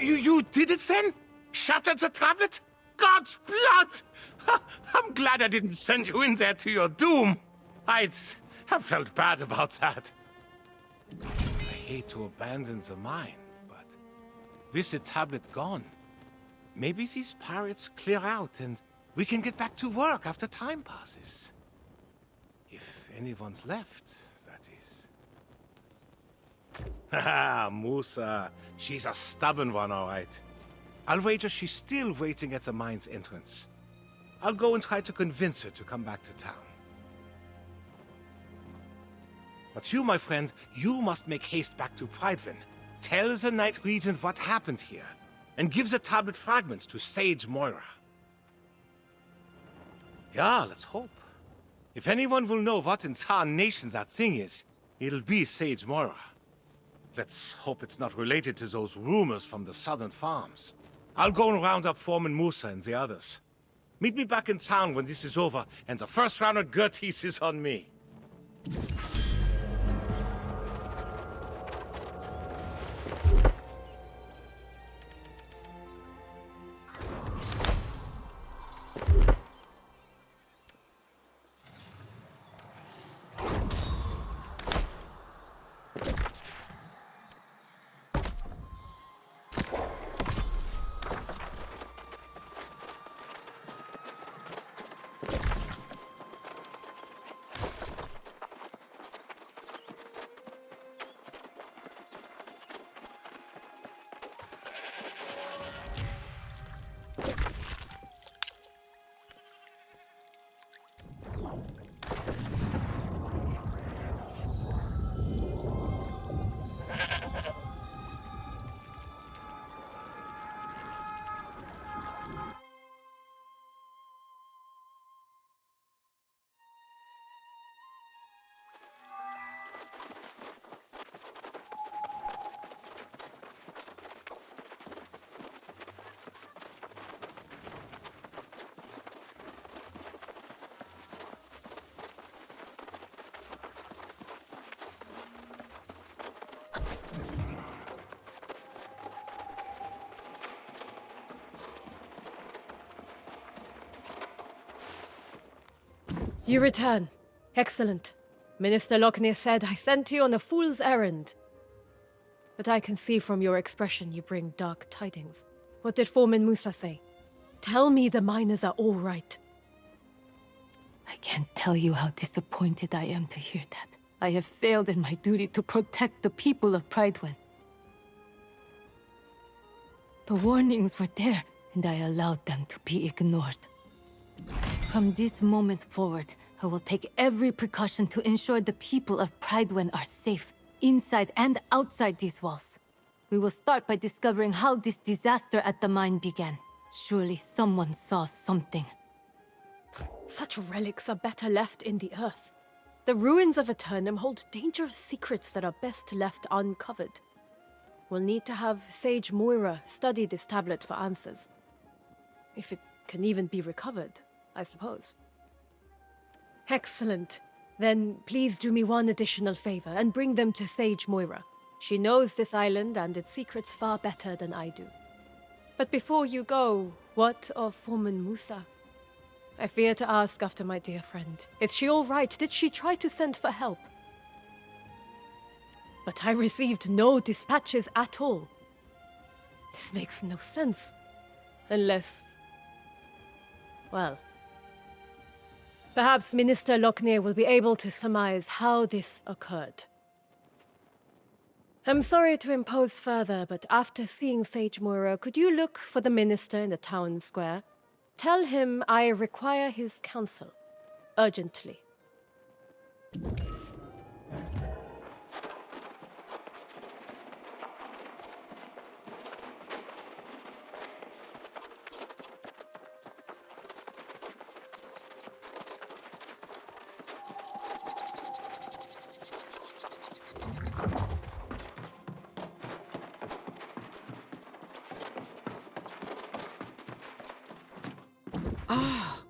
You did it then? Shattered the tablet? God's blood! I'm glad I didn't send you in there to your doom. I'd have felt bad about that. I hate to abandon the mine, but with the tablet gone, maybe these pirates clear out and we can get back to work after time passes. If anyone's left, that is. Haha, Musa. She's a stubborn one, all right. I'll wager she's still waiting at the mine's entrance. I'll go and try to convince her to come back to town. But you, my friend, you must make haste back to Pridevin. Tell the Night Regent what happened here, and give the tablet fragments to Sage Moira. Yeah, let's hope. If anyone will know what in tarnation that thing is, it'll be Sage Moira. Let's hope it's not related to those rumors from the southern farms. I'll go and round up Foreman Musa and the others. Meet me back in town when this is over, and the first round of Gertis is on me. You return. Excellent. Minister Lockney said I sent you on a fool's errand. But I can see from your expression you bring dark tidings. What did Foreman Musa say? Tell me the miners are all right. I can't tell you how disappointed I am to hear that. I have failed in my duty to protect the people of Pridewen. The warnings were there, and I allowed them to be ignored. From this moment forward, I will take every precaution to ensure the people of Pridewen are safe, inside and outside these walls. We will start by discovering how this disaster at the mine began. Surely someone saw something. Such relics are better left in the earth. The ruins of Aeternum hold dangerous secrets that are best left uncovered. We'll need to have Sage Moira study this tablet for answers. If it can even be recovered, I suppose. Excellent. Then please do me one additional favor and bring them to Sage Moira. She knows this island and its secrets far better than I do. But before you go, what of Foreman Musa? I fear to ask after my dear friend. Is she all right? Did she try to send for help? But I received no dispatches at all. This makes no sense. Unless... well... perhaps Minister Lockney will be able to surmise how this occurred. I'm sorry to impose further, but after seeing Sage Moira, could you look for the minister in the town square? Tell him I require his counsel. Urgently.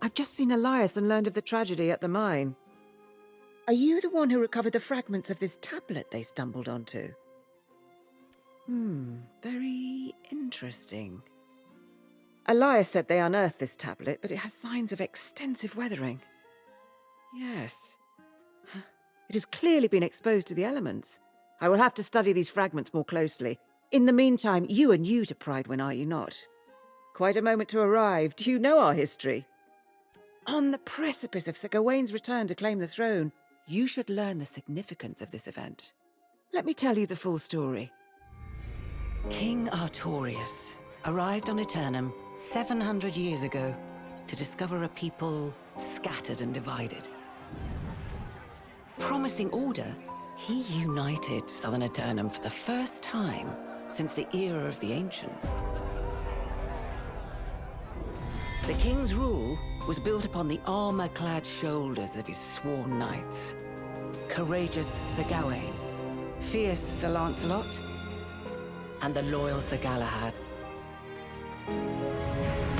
I've just seen Elias and learned of the tragedy at the mine. Are you the one who recovered the fragments of this tablet they stumbled onto? Very interesting. Elias said they unearthed this tablet, but it has signs of extensive weathering. Yes. It has clearly been exposed to the elements. I will have to study these fragments more closely. In the meantime, you are new to Pridewen, are you not? Quite a moment to arrive. Do you know our history? On the precipice of Sir Gawain's return to claim the throne, you should learn the significance of this event. Let me tell you the full story. King Artorius arrived on Aeternum 700 years ago to discover a people scattered and divided. Promising order, he united southern Aeternum for the first time since the era of the Ancients. The king's rule was built upon the armor-clad shoulders of his sworn knights. Courageous Sir Gawain, fierce Sir Lancelot, and the loyal Sir Galahad.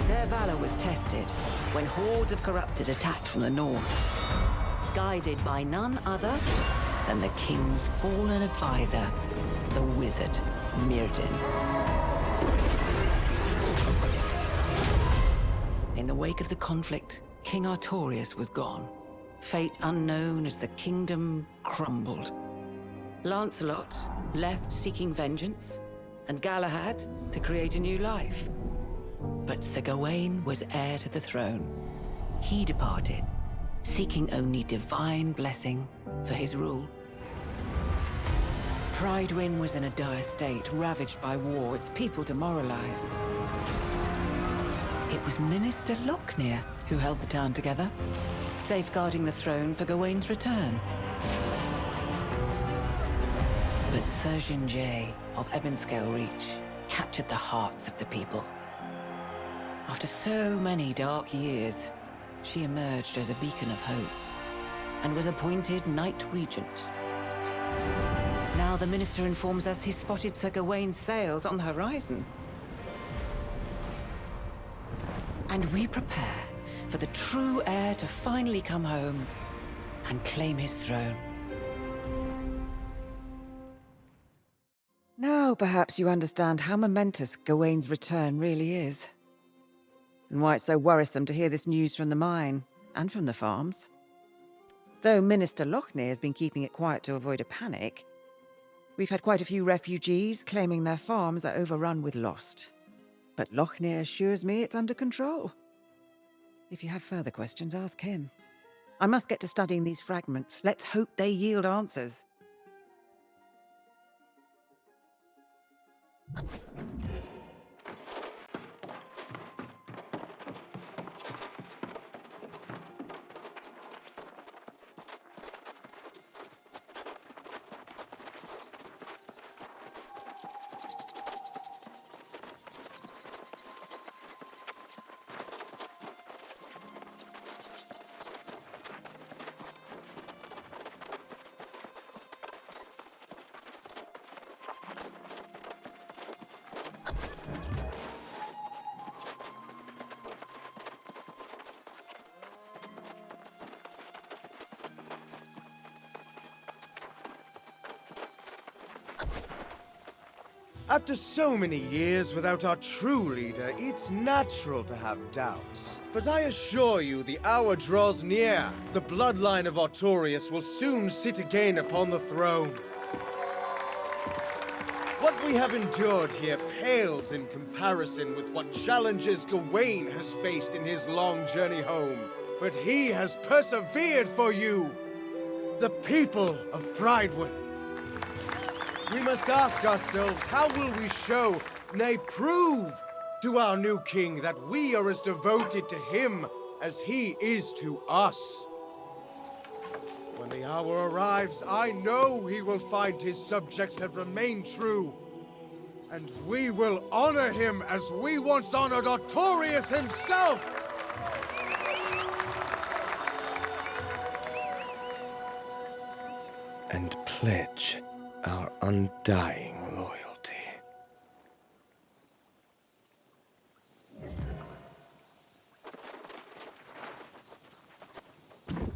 Their valor was tested when hordes of corrupted attacked from the north, guided by none other than the king's fallen advisor, the wizard Myrddin. In the wake of the conflict, King Artorius was gone. Fate unknown as the kingdom crumbled. Lancelot left seeking vengeance, and Galahad to create a new life. But Sir Gawain was heir to the throne. He departed, seeking only divine blessing for his rule. Pridewen was in a dire state, ravaged by war, its people demoralized. It was Minister Lockney who held the town together, safeguarding the throne for Gawain's return. But Surgeon Jay of Ebonscale Reach captured the hearts of the people. After so many dark years, she emerged as a beacon of hope and was appointed Knight Regent. Now the minister informs us he spotted Sir Gawain's sails on the horizon. And we prepare for the true heir to finally come home and claim his throne. Now perhaps you understand how momentous Gawain's return really is. And why it's so worrisome to hear this news from the mine, and from the farms. Though Minister Lochner has been keeping it quiet to avoid a panic, we've had quite a few refugees claiming their farms are overrun with Lost. But Lochner assures me it's under control. If you have further questions, ask him. I must get to studying these fragments. Let's hope they yield answers. After so many years without our true leader, it's natural to have doubts. But I assure you, the hour draws near. The bloodline of Artorias will soon sit again upon the throne. What we have endured here pales in comparison with what challenges Gawain has faced in his long journey home. But he has persevered for you, the people of Pridewood. We must ask ourselves, how will we show, nay prove, to our new king that we are as devoted to him as he is to us? When the hour arrives, I know he will find his subjects have remained true. And we will honor him as we once honored Artorias himself! And pledge our undying loyalty.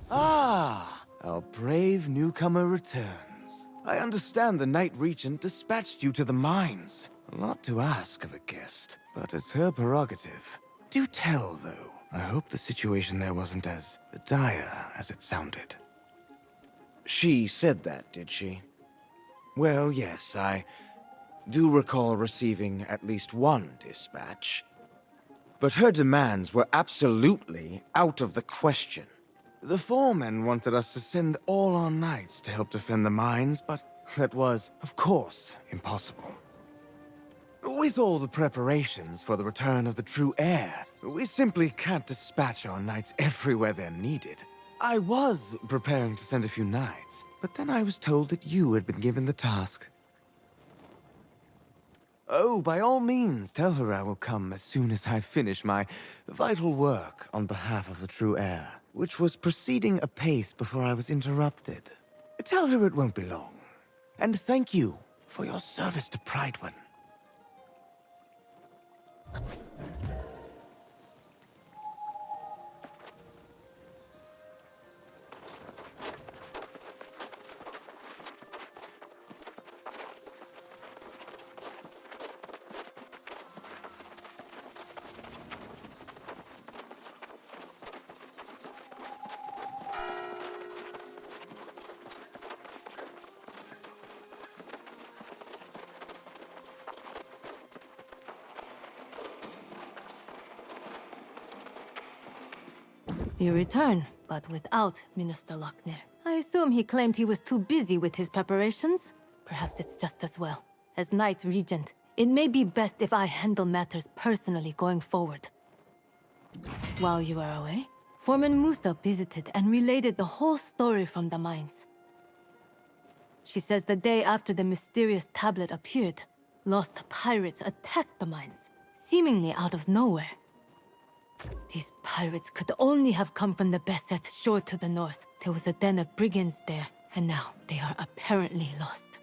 Ah, our brave newcomer returns. I understand the Knight Regent dispatched you to the mines. A lot to ask of a guest, but it's her prerogative. Do tell, though. I hope the situation there wasn't as dire as it sounded. She said that, did she? Well, yes, I do recall receiving at least one dispatch. But her demands were absolutely out of the question. The foremen wanted us to send all our knights to help defend the mines, but that was, of course, impossible. With all the preparations for the return of the true heir, we simply can't dispatch our knights everywhere they're needed. I was preparing to send a few knights, but then I was told that you had been given the task. Oh, by all means, tell her I will come as soon as I finish my vital work on behalf of the true heir, which was proceeding apace before I was interrupted. Tell her it won't be long. And thank you for your service to Pridewood. You return, but without Minister Lochner. I assume he claimed he was too busy with his preparations? Perhaps it's just as well. As Knight Regent, it may be best if I handle matters personally going forward. While you are away, Foreman Musa visited and related the whole story from the mines. She says the day after the mysterious tablet appeared, lost pirates attacked the mines, seemingly out of nowhere. These pirates could only have come from the Beseth shore to the north. There was a den of brigands there, and now they are apparently lost.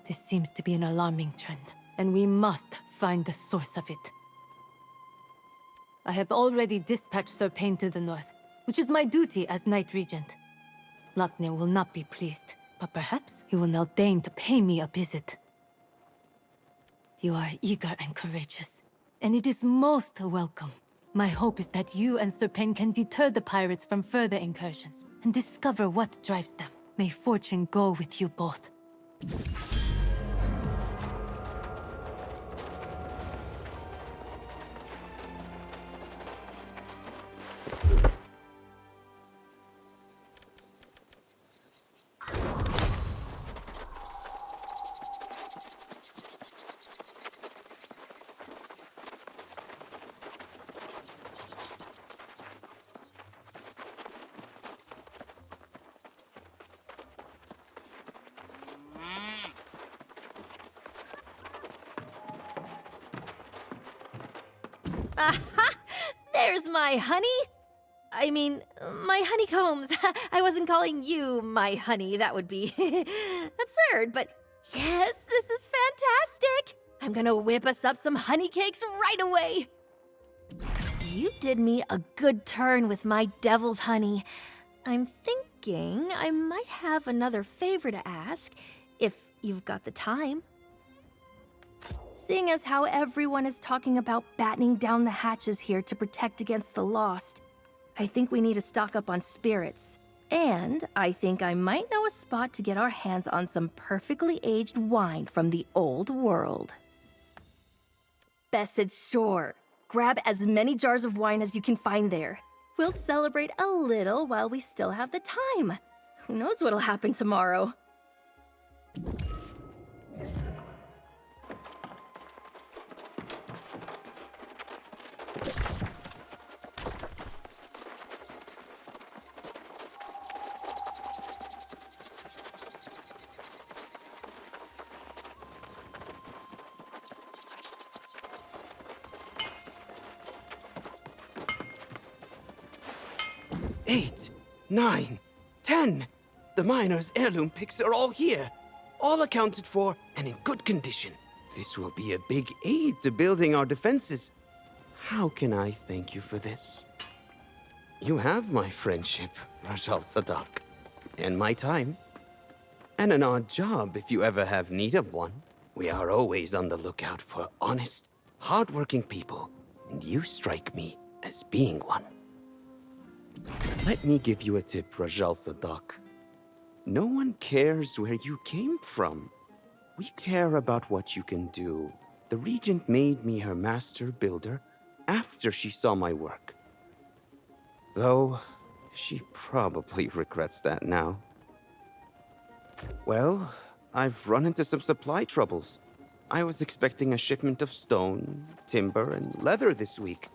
This seems to be an alarming trend, and we must find the source of it. I have already dispatched Sir Payne to the north, which is my duty as Knight Regent. Lochner will not be pleased, but perhaps he will now deign to pay me a visit. You are eager and courageous, and it is most welcome. My hope is that you and Sir Pen can deter the pirates from further incursions and discover what drives them. May fortune go with you both. Aha! There's my honey! I mean, my honeycombs. I wasn't calling you my honey. That would be absurd, but yes, this is fantastic! I'm gonna whip us up some honey cakes right away! You did me a good turn with my devil's honey. I'm thinking I might have another favor to ask, if you've got the time. Seeing as how everyone is talking about battening down the hatches here to protect against the lost, I think we need to stock up on spirits. And I think I might know a spot to get our hands on some perfectly aged wine from the old world. Bess said sure. Grab as many jars of wine as you can find there. We'll celebrate a little while we still have the time. Who knows what'll happen tomorrow? Eight, 9, 10. The miner's heirloom picks are all here. All accounted for and in good condition. This will be a big aid to building our defenses. How can I thank you for this? You have my friendship, Rajal Sadak, and my time. And an odd job if you ever have need of one. We are always on the lookout for honest, hardworking people, and you strike me as being one. Let me give you a tip, Rajal Sadak. No one cares where you came from. We care about what you can do. The Regent made me her master builder after she saw my work. Though, she probably regrets that now. Well, I've run into some supply troubles. I was expecting a shipment of stone, timber, and leather this week.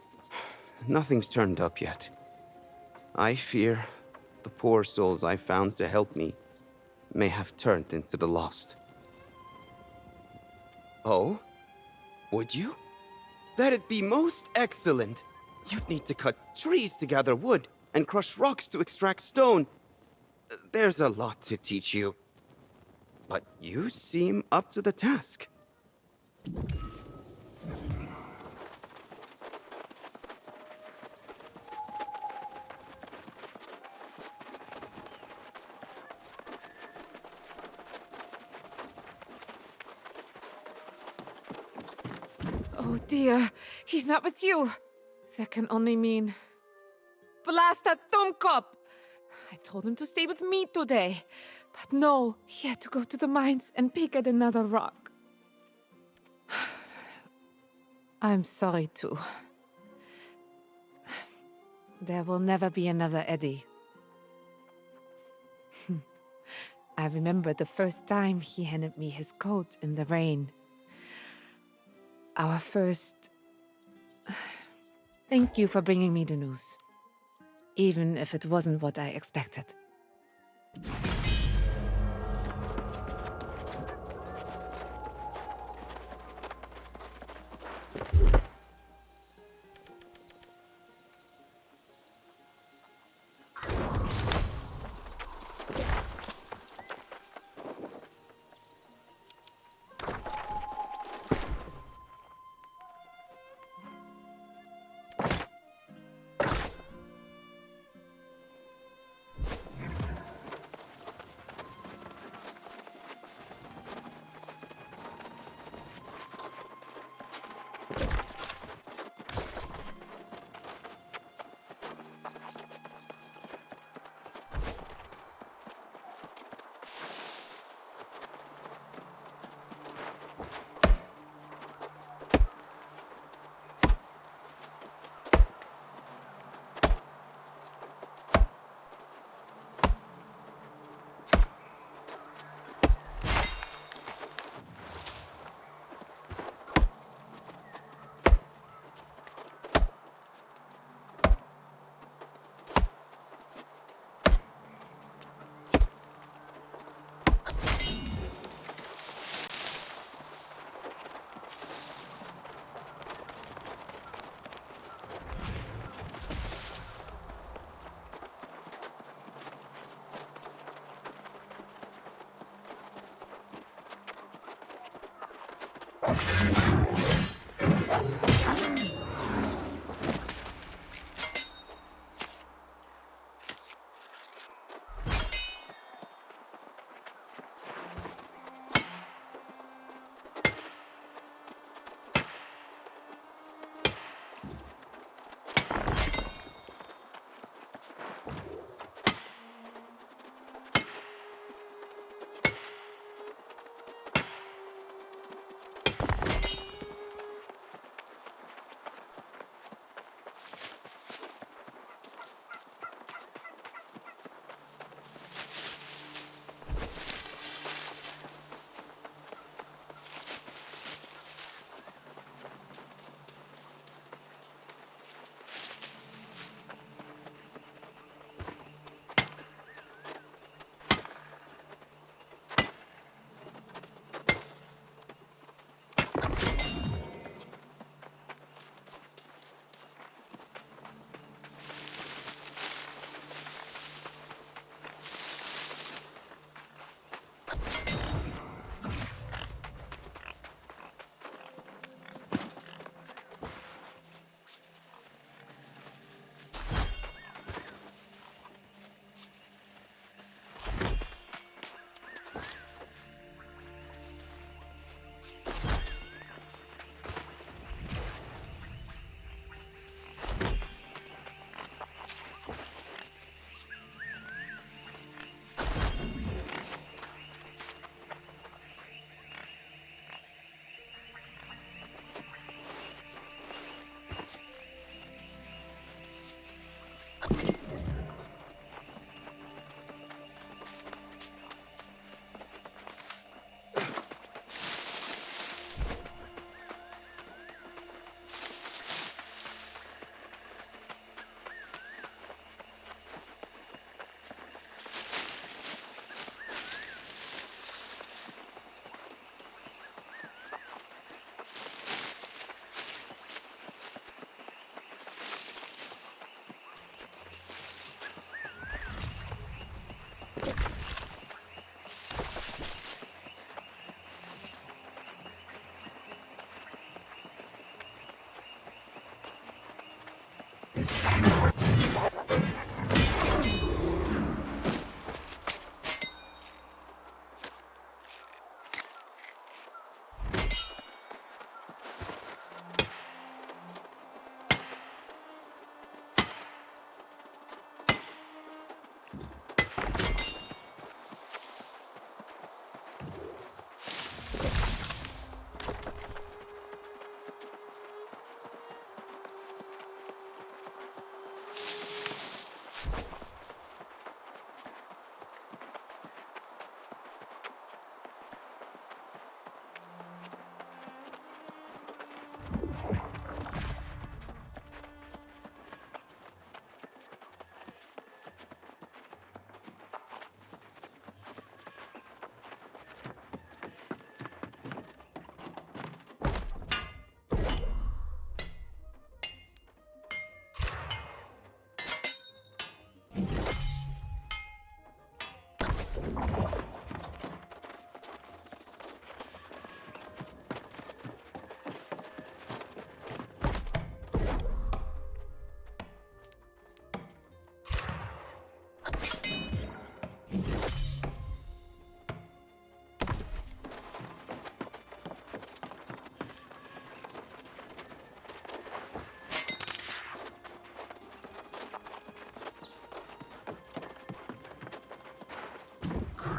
Nothing's turned up yet. I fear the poor souls I found to help me may have turned into the lost. Oh? Would you? That'd be most excellent. You'd need to cut trees to gather wood and crush rocks to extract stone. There's a lot to teach you. But you seem up to the task. Oh dear, he's not with you. That can only mean... Blast that Dummkopf! I told him to stay with me today. But no, he had to go to the mines and pick at another rock. I'm sorry too. There will never be another Eddie. I remember the first time he handed me his coat in the rain. Our first... Thank you for bringing me the news. Even if it wasn't what I expected.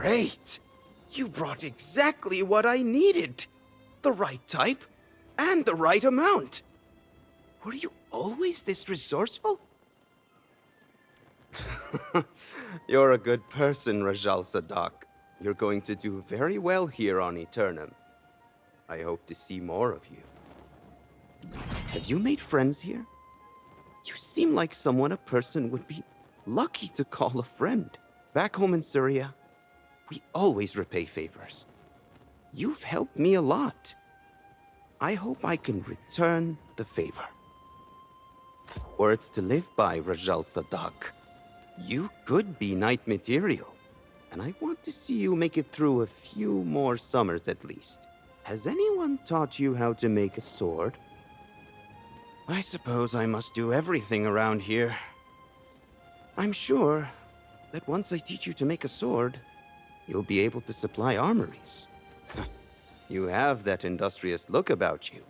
Great! You brought exactly what I needed. The right type and the right amount. Were you always this resourceful? You're a good person, Rajal Sadak. You're going to do very well here on Aeternum. I hope to see more of you. Have you made friends here? You seem like someone a person would be lucky to call a friend. Back home in Syria, we always repay favors. You've helped me a lot. I hope I can return the favor. Words to live by, Rajal Sadak. You could be knight material, and I want to see you make it through a few more summers at least. has anyone taught you how to make a sword? I suppose I must do everything around here. I'm sure that once I teach you to make a sword, you'll be able to supply armories. You have that industrious look about you.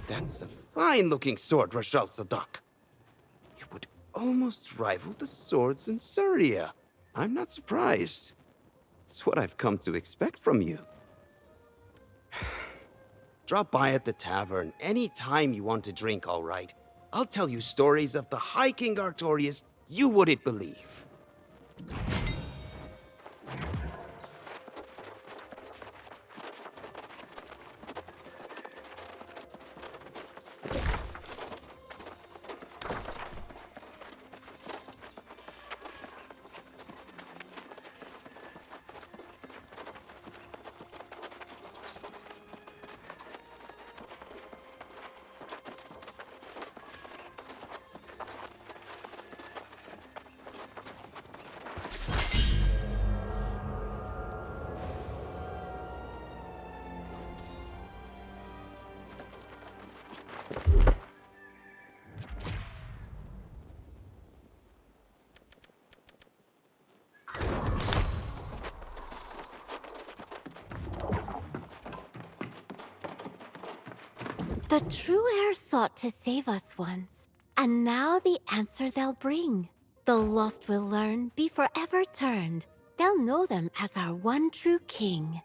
That's a fine-looking sword, Rajal Sadak. It would almost rival the swords in Syria. I'm not surprised. It's what I've come to expect from you. Drop by at the tavern any time you want to drink, all right? I'll tell you stories of the High King Artorias you wouldn't believe. The true heir sought to save us once, and now the answer they'll bring. The lost will learn, be forever turned. They'll know them as our one true king.